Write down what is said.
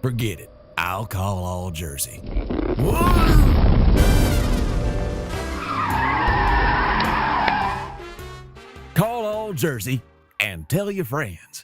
Forget it. I'll call all Jersey. Whoa! Call all Jersey and tell your friends.